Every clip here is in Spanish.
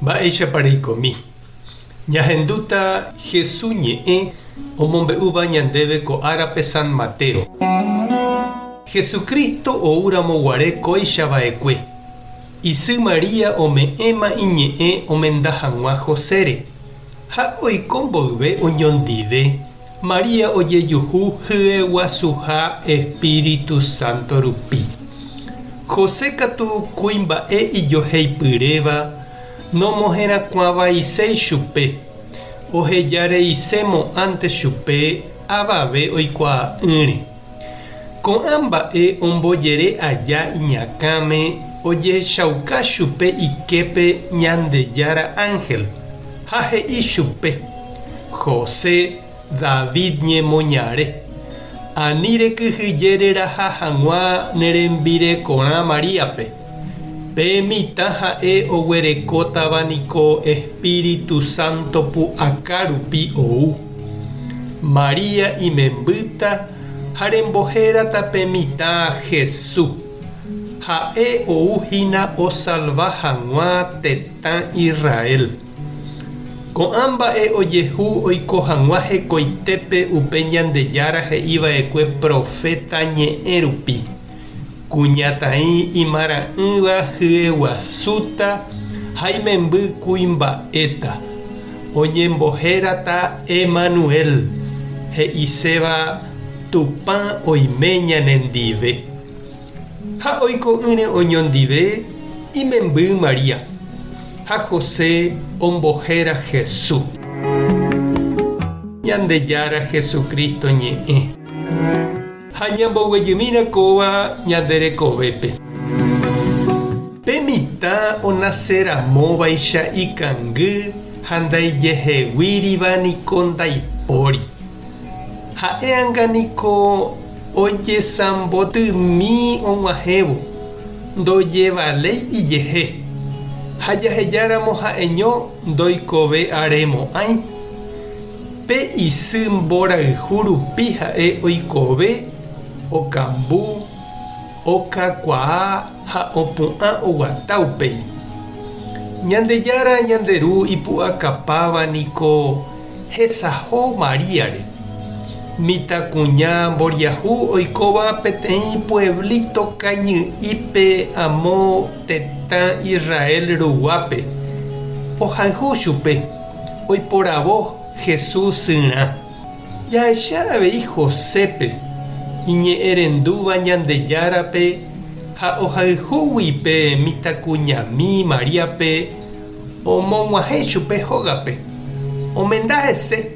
Mba'éichapareikomi. Ñahenduta Jesús ñe'ẽ omombe'úva ñandéve ko árape San Mateo. Jesucristo oúramo guare kóichava'ekue. Isy Maria ome'ẽma iñe'ẽ omenda hag̃ua Josére. Ha oiko mboyve oñondive. Maria ojejuhu hye guasuha Espíritu Santo rupi. José katu kuimba'e ijoheipyréva nomoherakuãvaicéi chupe. Ohejareicémo ante chupe avave oikuaa'ỹre. Ko'ã mba'e ombojere aja iñakãme ojehechauka chupe iképe Ñandejára Ángel ha he'i chupe: José David ñemoñare, ani rekyhyjéreraha hag̃ua nerembirekorã Mariápe. Pe mitã ha'e oguerekótavaniko Espíritu Santo pu'aka rupi ou. Maria imembýta ha rembohérata pe mitã Jesús. Ha'e ouhína osalva hag̃ua tetã Israel. Ko'ã mba'e ojehu oiko hag̃ua hekoitépe upe Ñandejára he'iva'ekue profeta ñe'ẽ rupi. Kuñataĩ imara'ỹva hye guasúta ha imemby kuimba'éta. Oñembohérata Emanuel, he'iséva Tupã oime ñanendive. Ha oiko'ỹre oñondive imemby Maria. Ha José ombohéra Jesús. Ñandejára Jesucristo ñe'ẽ. Ha ñamboguejymírakóva ñanderekovépe. Pe mitã onaseramóvaicha ikangy ha ndaijeheguyriva niko ndaipóri. Ha'éanga niko ojesambotými og̃uahẽvo, ndojevaléi ijehe. Ha jahejáramo ha'eño ndoikove'aremo'ãi. Pe isy mborayhu rupi ha'e oikove, okambu, okakuaa ha opu'ã oguata upéi. Ñandejára ñanderu ipu'akapáva niko hesaho Mariáre. Mitãkuña mboriahu oikóva peteĩ pueblito kañy'ípe amo tetã Israel ruguápe. Ohayhu chupe, oiporavo Jesús syrã. Jahecha avei Josépe, iñe'ẽrendúva Ñandejárape ha ohayhúguipe mitãkuñami Mariápe omog̃uahẽ chupe hógape. Omenda hese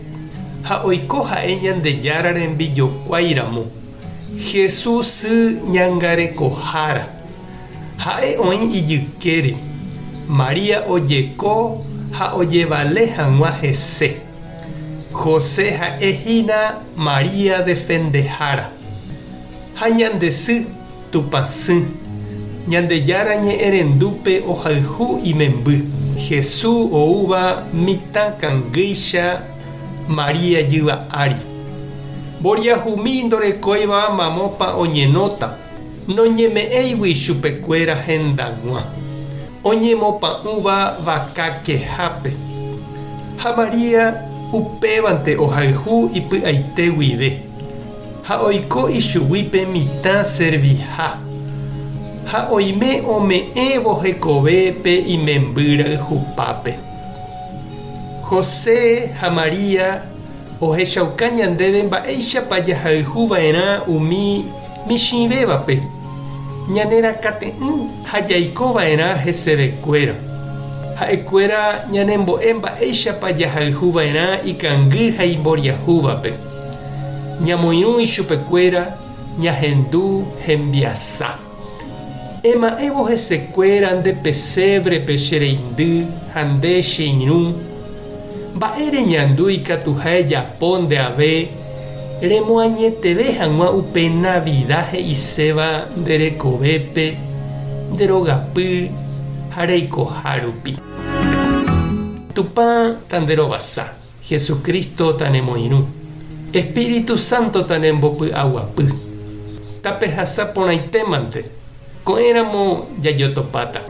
ha oiko ha'e Ñandejára rembijokuáiramo. Jesús sy ñangarekohára. Ha'e oĩ ijykére. Maria ojeko ha ojevale hag̃ua hese. José ha'ehína Maria defendehára. Ha ñandesy tupãsy. Ñandejára ñe'ẽrendúpe ohayhu imemby. Jesús oúva mitã kangýicha Maria jyva'ári. Mboriahumi ndorekóiva mamópa oñenóta. Noñeme'ẽigui chupekuéra hendag̃ua. Oñemopa'ũva vaka kehápe. Ha Maria upévante ohayhu ipy'aite guive. Ha oiko ichugui mitã serviha. Ha oime ome'ẽvo hekove pe imemby rayhupápe. José ha Maria ohechauka ñandéve mba'éichapa jahayhuva'erã umi michĩvévape. Ñanerakate'ỹ ha jaikova'erã hesevekuéra. Ha'ekuéra ñanembo'e mba'éichapa jahayhuva'erã ikangy ha imboriahúvape. Ñamoirũ ichupekuéra ñahendu hembiasa. Ema'ẽvo hesekuéra nde pesébrepe che reindy ha nde che irũ. Mba'e reñandu ikatuha ejapo ndeave remoañeteve hag̃ua upe Navidad he'iséva nderekovépe, nderogapy ha reikoha rupi. Tupã tanderovasa, Jesucristo tanemoirũ, Espíritu Santo tanembopy'aguapy. Tapehasa porãitémante ko'ẽramo jajotopáta.